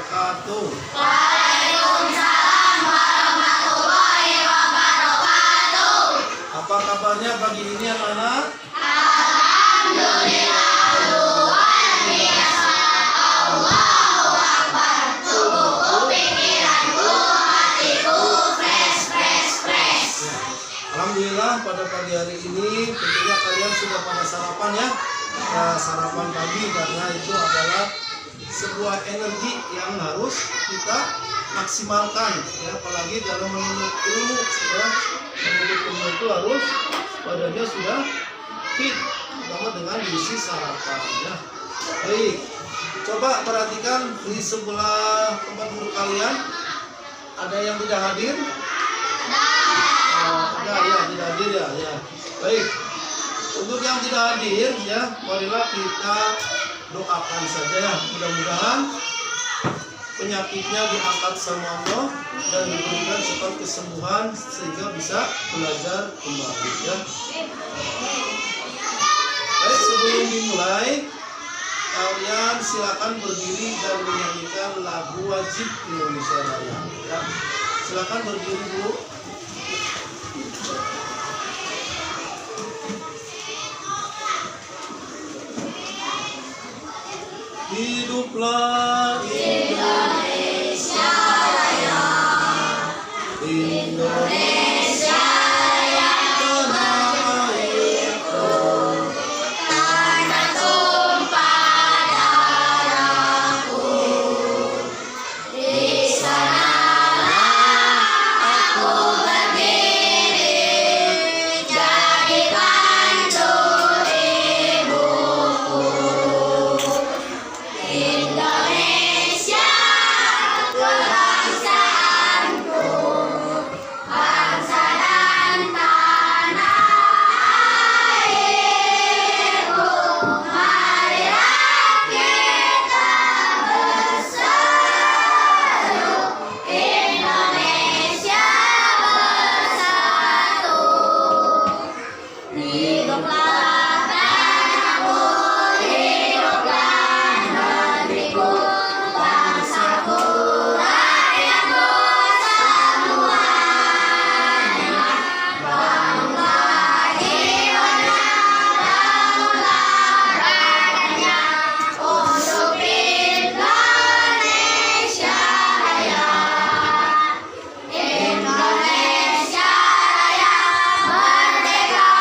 wabarakatuh. Waalaikumsalam warahmatullahi wabarakatuh. Apa kabarnya pagi ini anak-anak? Alhamdulillah luar biasa. Allahu Akbar. Tubuhku, pikiranku, hatiku fresh. Alhamdulillah pada pagi hari ini tentunya kalian sudah pada sarapan ya. Sarapan pagi karena itu adalah sebuah energi yang harus kita maksimalkan ya, apalagi dalam menuntut ilmu ya. Menuntut ilmu itu harus badannya sudah fit, terutama dengan diisi sarapan ya. Baik, coba perhatikan di sebelah tempat duduk kalian ada yang tidak hadir? Ada ya, tidak hadir ya. Baik, untuk yang tidak hadir ya, marilah kita doakan saja ya. Mudah-mudahan penyakitnya diangkat sama Allah dan diberikan cepat kesembuhan sehingga bisa belajar kembali ya. Baik, sebelum dimulai kalian silakan berdiri dan menyanyikan lagu wajib Indonesia Raya ya. Silakan berdiri dulu. Hiduplah Indonesia Raya. Indonesia Raya. Tanah airku, tanah tumpah darahku. Di sanalah aku berdiri, jadi pandu ibuku. Indonesia, kebangsaanku, bangsa dan tanah airku. Marilah kita berseru, Indonesia bersatu. Hiduplah tanahku, hiduplah negeriku, bangsaku, rakyatku semuanya. Bangga jiwanya, bangunlah raganya untuk Indonesia Raya. Indonesia Raya, merdeka,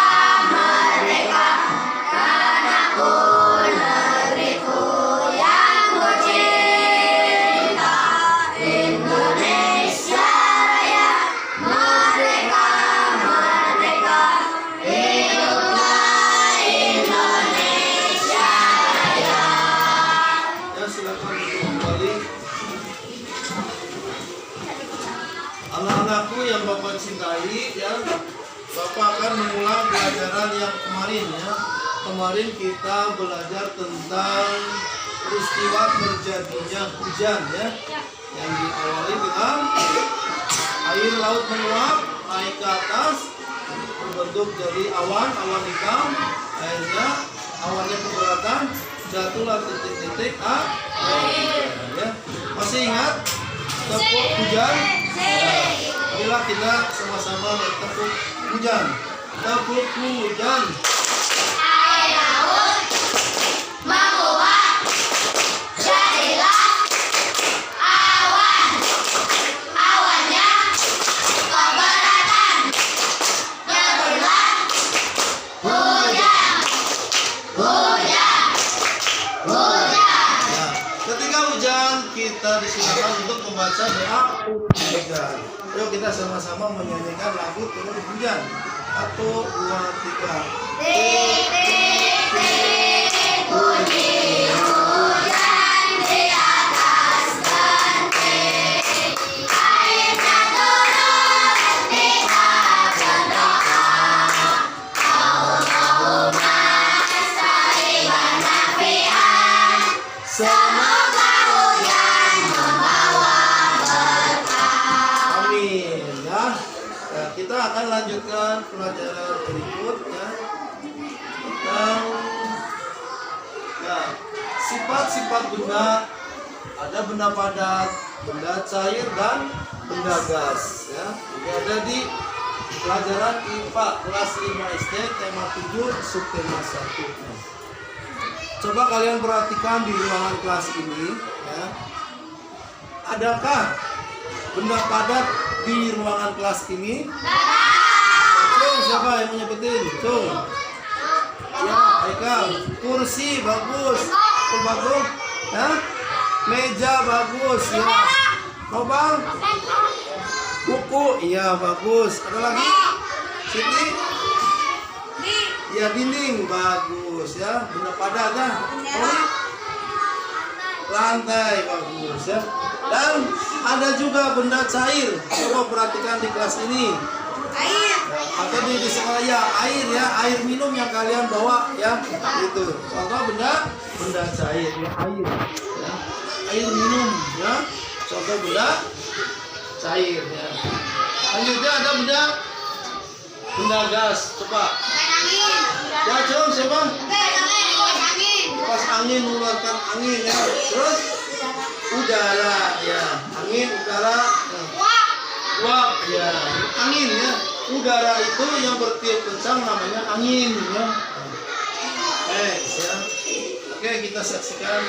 merdeka, tanahku, negeriku yang kucinta. Indonesia Raya, merdeka, merdeka, hiduplah Indonesia Raya. ya, silakan duduk kembali. Anak-anakku yang Bapak cintai ya, Bapak akan mengulang pelajaran yang kemarin ya. Kemarin kita belajar tentang peristiwa terjadinya hujan ya, yang diawali dengan air laut meluap naik ke atas berbentuk jadi awan hitam, akhirnya awannya keberatan, jatuhlah titik-titik air ya. Masih ingat tepuk hujan? Marilah kita sama-sama bertepuk hujan. Tepuk hujan. Air laut menguap, jadilah awan. Awannya keberatan, jadilah hujan. Ya, ketika hujan kita disilakan untuk membaca doa hujan. Yuk kita sama-sama menyanyikan lagu turun hujan. 1, 2, 3. Titik-titik bunyi hujan di atas genting. Airnya turun, kita berdoa. Allahumma sholli nafi'an. Semoga hujan membawa berkah. Amin ya. Nah, kita akan lanjutkan pelajaran berikutnya tentang ya, sifat-sifat benda ada benda padat, benda cair dan benda gas ya. Ini ada di pelajaran IPA kelas 5 SD tema 7 subtema 1. Coba kalian perhatikan di ruangan kelas ini ya. Adakah benda padat di ruangan kelas ini? Cung, siapa yang menyebutin? Cung. Ya, Haikal. Kursi bagus. Bagus. Ya. Meja bagus ya. Nopal. Buku, iya bagus. Ada lagi? Siti? Ya dinding bagus ya. Benda padat ya. Lantai bagus ya. Dan ada juga benda cair. Coba perhatikan di kelas ini. Air. Atau di sekolah ya air ya, air minum yang kalian bawa ya. Itu. Contoh benda cair ya, air. Ya. Air minum ya. Contoh benda cair ya. Lanjutnya ada benda gas. Coba. Ya, coba siapa? Pas angin mengeluarkan angin ya. Terus udara ya. Angin, udara. Ya. Uap ya. Angin ya. Udara itu yang bertiup kencang namanya angin ya. Ya. Oke, kita saksikan.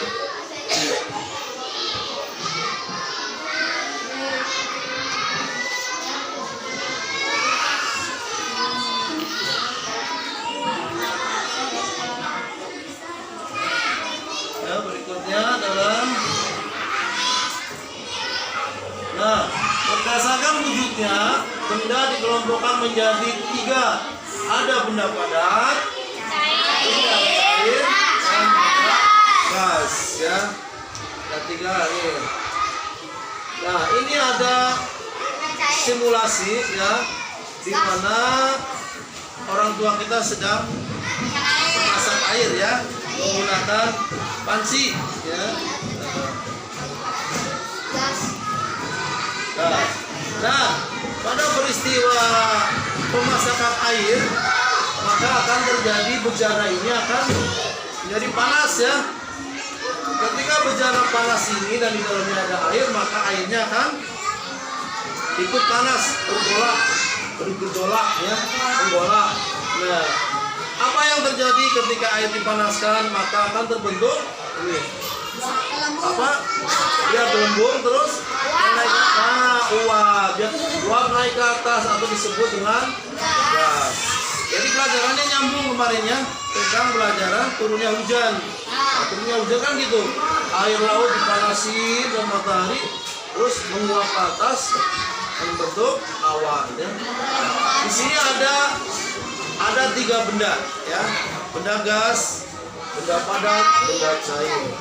Ya, berikutnya adalah berdasarkan wujudnya, benda dikelompokkan menjadi 3. Ada benda padat, benda cair, dan benda gas ya. Ada 3 nih. Nah, ini ada simulasi ya, di mana orang tua kita sedang memasak air ya, menggunakan panci ya. Nah, pada peristiwa pemasakan air, maka akan terjadi bejana ini akan menjadi panas ya. Ketika bejana panas ini dan di dalamnya ada air, maka airnya akan ikut panas, bergejolak ya, menggolak. Nah, apa yang terjadi ketika air dipanaskan, maka akan terbentuk ini. Apa? Dia gelembung terus naik ke uap. Dia uap naik ke atas atau disebut dengan gas. Jadi pelajarannya nyambung kemarin ya, tentang pelajaran turunnya hujan. Nah, turunnya hujan kan gitu. Air laut dipanasi dan matahari terus menguap ke atas membentuk awan ya. Di sini ada 3 benda ya. Benda gas, benda padat, benda cair.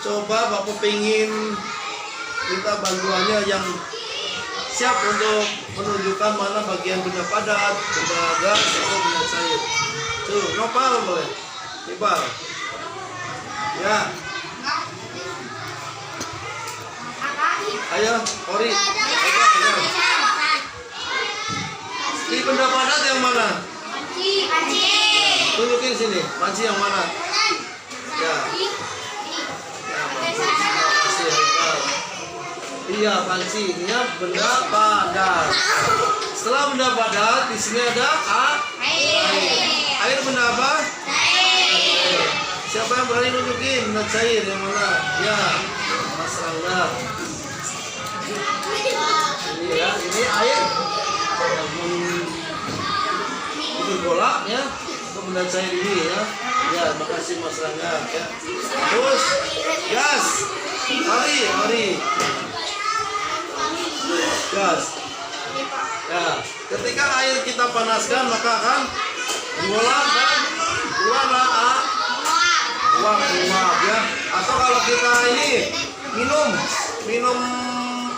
Coba Bapak pengen minta bantuannya yang siap untuk menunjukkan mana bagian benda padat, benda gas, atau benda cair. Tuh, Nopal boleh? Nipal. Ya. Ayo, Ori. Ayo. Ini benda padat yang mana? Panci. Tunjukin sini, panci yang mana? Ya. Iya, panci ini benda padat. Setelah benda padat, di sini ada air. Air benda apa? Cair. Siapa yang berani nunjukin benda cair yang mana? Ya, Mas Rangga. Ini ya, ini air. Ini bola ya, itu benda cair ini ya. Ya, makasih Mas Rangga ya. Terus gas. Hari. Gas. Ya, ketika air kita panaskan maka akan mengolah dan keluarlah uap ya. Atau kalau kita ini minum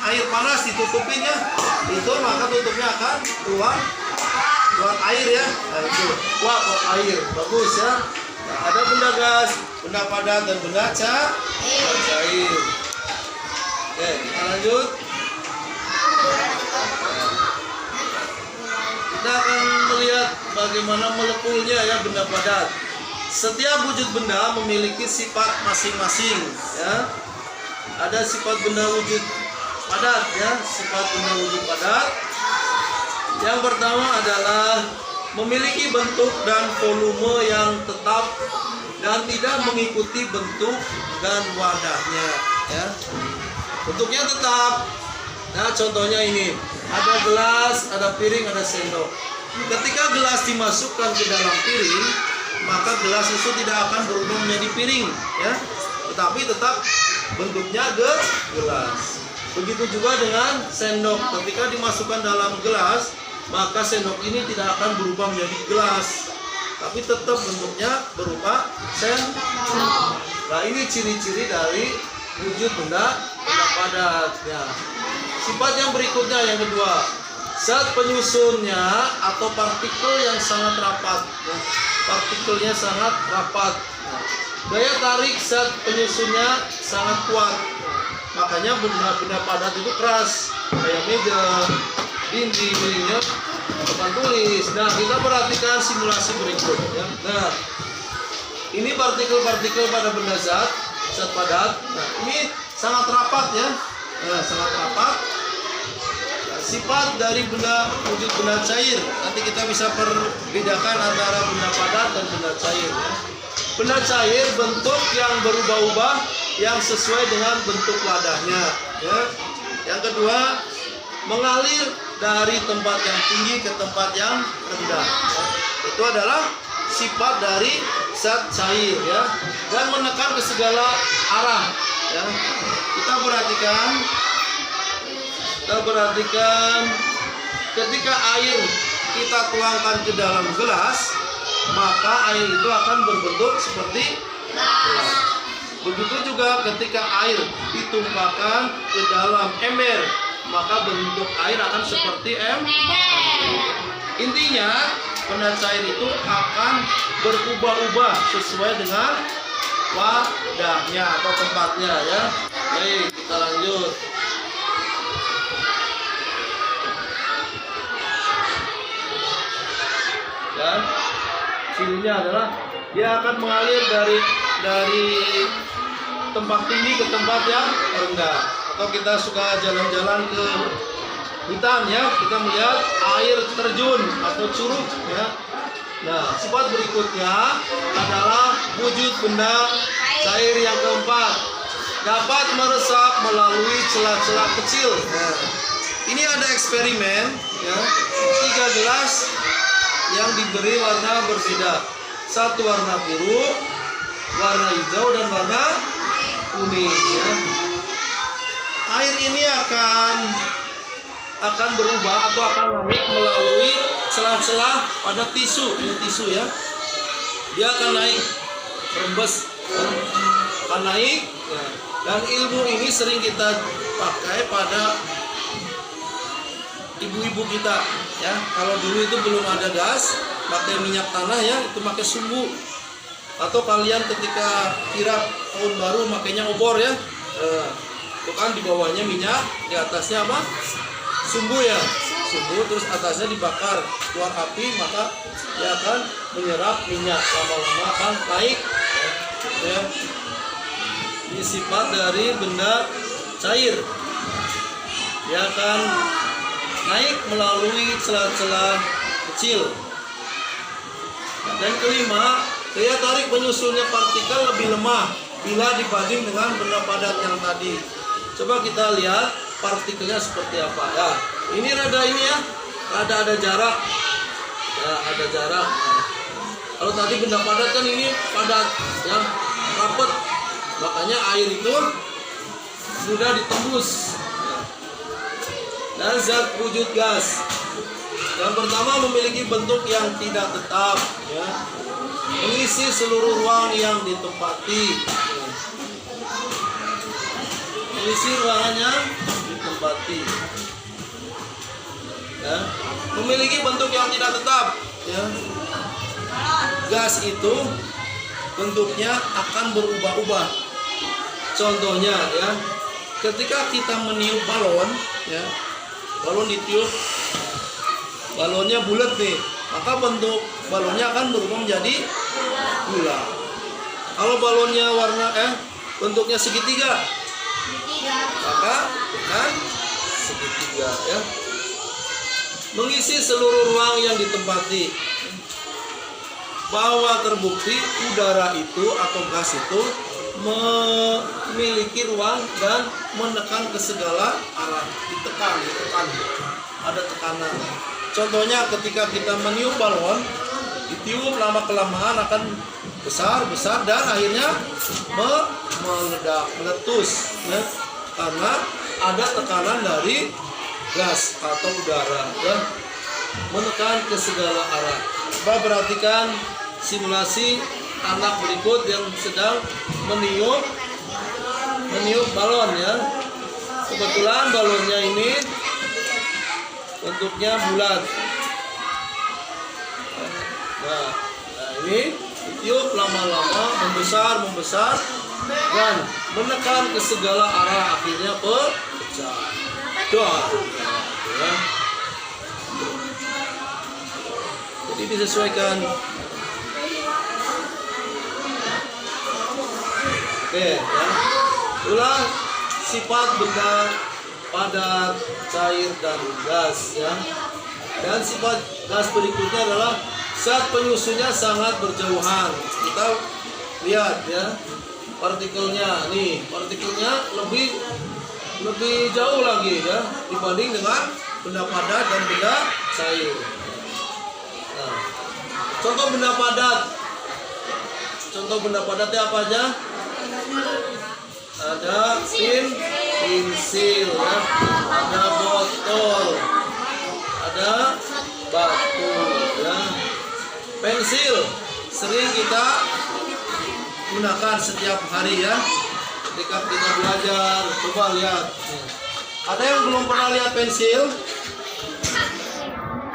air panas ditutupin ya, itu maka tutupnya akan keluar air ya. Nah, itu uap air bagus ya. Nah, ada benda gas, benda padat dan benda cair. Oke, kita lanjut. Kita akan melihat bagaimana molekulnya ya benda padat. Setiap wujud benda memiliki sifat masing-masing ya. ada sifat benda wujud padat ya, sifat benda wujud padat. Yang pertama adalah memiliki bentuk dan volume yang tetap dan tidak mengikuti bentuk dan wadahnya ya. Bentuknya tetap. Nah, contohnya ini, ada gelas, ada piring, ada sendok. Ketika gelas dimasukkan ke dalam piring, maka gelas itu tidak akan berubah menjadi piring ya, tetapi tetap bentuknya gelas. Begitu juga dengan sendok, ketika dimasukkan dalam gelas, maka sendok ini tidak akan berubah menjadi gelas, tapi tetap bentuknya berupa sendok. Nah, ini ciri-ciri dari wujud benda padat ya. Sifat yang berikutnya, yang kedua, zat penyusunnya atau partikel yang sangat rapat ya. Partikelnya sangat rapat. Daya tarik zat penyusunnya sangat kuat. Makanya benda-benda padat itu keras, kayak meja, dinding, papan tulis. Nah, kita perhatikan simulasi berikut ya. Nah, ini partikel-partikel pada benda zat padat. Nah, ini sangat rapat ya. Nah, sangat rapat. Nah, sifat dari benda wujud benda cair, nanti kita bisa perbedakan antara benda padat dan benda cair ya. Benda cair bentuk yang berubah-ubah yang sesuai dengan bentuk wadahnya ya. Yang kedua, mengalir dari tempat yang tinggi ke tempat yang rendah ya. Itu adalah sifat dari zat cair ya, dan menekan ke segala arah ya. Kita perhatikan ketika air kita tuangkan ke dalam gelas, maka air itu akan berbentuk seperti gelas. Begitu juga ketika air ditumpahkan ke dalam ember, maka bentuk air akan seperti ember. Intinya, benda cair itu akan berubah-ubah sesuai dengan wadahnya atau tempatnya ya. Baik, kita lanjut. Ya, cirinya adalah dia akan mengalir dari tempat tinggi ke tempat yang rendah. Atau kita suka jalan-jalan ke hutan ya, kita melihat air terjun atau curug ya. Nah, sifat berikutnya adalah wujud benda cair yang keempat, dapat meresap melalui celah-celah kecil. Nah, ini ada eksperimen ya, 3 gelas yang diberi warna berbeda, satu warna biru, warna hijau, dan warna kuning ya. Air ini akan berubah atau akan naik melalui celah-celah pada tisu. Ini tisu ya, dia akan naik, rembes ya. Akan naik ya. Dan ilmu ini sering kita pakai pada ibu-ibu kita ya. Kalau dulu itu belum ada gas, pakai minyak tanah ya, itu pakai sumbu. Atau kalian ketika kirap tahun baru makainya obor ya, itu kan di bawahnya minyak, di atasnya apa? Sumbu ya, sumbu, terus atasnya dibakar, keluar api, maka dia akan menyerap minyak, lama-lama akan naik ya. Ini sifat dari benda cair, dia akan naik melalui celah-celah kecil. Dan kelima, daya tarik penyusunnya partikel lebih lemah bila dibanding dengan benda padat yang tadi. Coba kita lihat partikelnya seperti apa ya. Ini rada ini ya, rada ada jarak ya, ada jarak. Kalau tadi benda padat kan ini padat ya, rapat, makanya air itu sudah ditembus. Dan zat wujud gas, yang pertama memiliki bentuk yang tidak tetap ya, mengisi seluruh ruang yang ditempati ya. Mengisi ruangannya ditempati ya. Memiliki bentuk yang tidak tetap ya. Gas itu bentuknya akan berubah-ubah. Contohnya ya, ketika kita meniup balon ya, balon ditiup, balonnya bulat nih, maka bentuk balonnya akan berubah menjadi bulat. Kalau balonnya bentuknya segitiga, dengan segitiga ya. Mengisi seluruh ruang yang ditempati. Bahwa terbukti udara itu atau gas itu memiliki ruang dan menekan ke segala arah. Ditekan. Ada tekanan. Contohnya ketika kita meniup balon, ditiup lama kelamaan akan besar dan akhirnya meledak, meletus ya. Karena ada tekanan dari gas atau udara ya, menekan ke segala arah. Coba perhatikan simulasi anak berikut yang sedang meniup balon ya. Kebetulan balonnya ini bentuknya bulat. Nah ini ditiup lama-lama membesar dan menekan ke segala arah, akhirnya pecah. Ya. Jadi disesuaikan. Oke ya. Itulah sifat benda padat, cair dan gas ya. Dan sifat gas berikutnya adalah saat penyusunnya sangat berjauhan. Kita lihat ya partikelnya. Nih, partikelnya lebih jauh lagi ya dibanding dengan benda padat dan benda cair. Nah, contoh benda padatnya apa aja? Ada pensil ya, ada botol, ada batu ya. Pensil sering kita gunakan setiap hari ya. Ketika kita belajar, coba lihat. Ada yang belum pernah lihat pensil?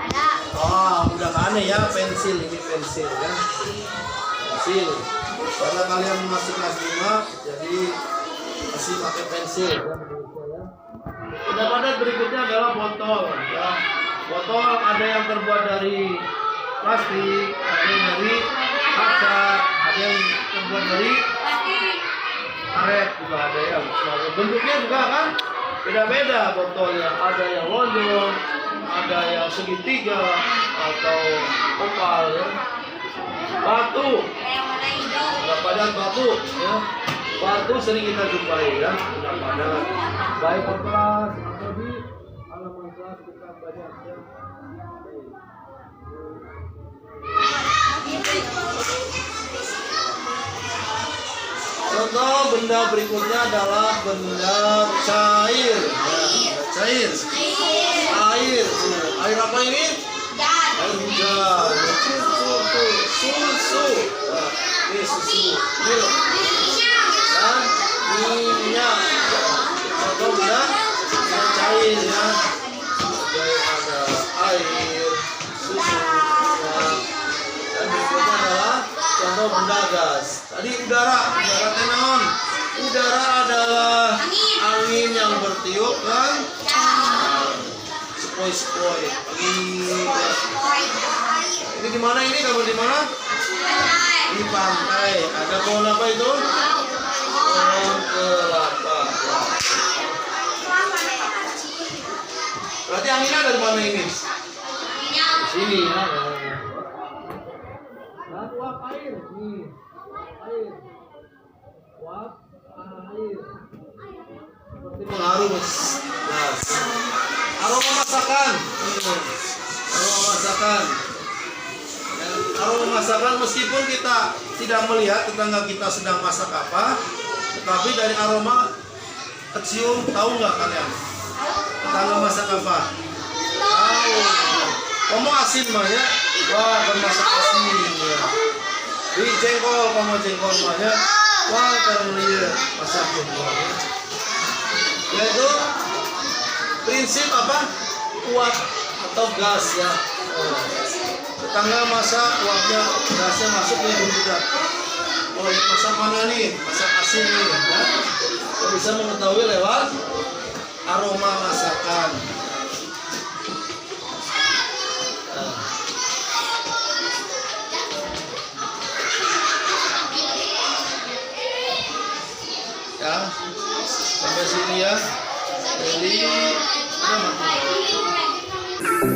Ada. Udah gak aneh ya, pensil ini pensil ya. Pensil. Karena kalian masih kelas 5, jadi masih pakai pensil ya. Benda padat berikutnya adalah botol ya. Botol ada yang terbuat dari plastik, ada yang dari kaca, ada yang terbuat dari karet juga ada ya. Bentuknya juga kan beda-beda botolnya. Ada yang lonjong, ada yang segitiga atau oval ya. Batu, benda padat batu ya. Batu sering kita jumpai ya, benda padat. Baik di kelas atau di halaman kelas kita banyak ya. Contoh benda berikutnya adalah benda cair. Ya, benda cair. Air. Air apa ini? Air hujan. Susu. Nah, ini susu. Milk. Dan minyak. Contoh benda cair ya. Jadi ada air, susu. Dan berikutnya adalah contoh benda gas. Tadi udara tenon. Udara adalah angin yang bertiup kan? Sepoi-sepoi. Ini di mana ini? Kamu di mana? Di pantai. Ada pohon apa itu? Pohon kelapa. Berarti anginnya dari mana ini? Di sini ya. Nah, uap air nih. Air. Uap air. Seperti pengaruh gas. Aroma masakan. Aroma masakan. Aroma masakan meskipun kita tidak melihat tetangga kita sedang masak apa, tetapi dari aroma kecium. Tahu nggak kalian? Tetangga masak apa? Tahu. Kamu asin mah ya? Wah, bermasak asin ya. Di jengkol, kamu jengkol mah ya? Wah, karena dia masak jengkol ya. Yaitu prinsip apa? Uap atau gas ya. Tetangga masak, uapnya, gasnya masuk nih tidak. Oh, masak mana nih? Masak asin nih ya. Kita bisa mengetahui lewat aroma masakan. Ya, sampai sini ya. Eli, ada makan.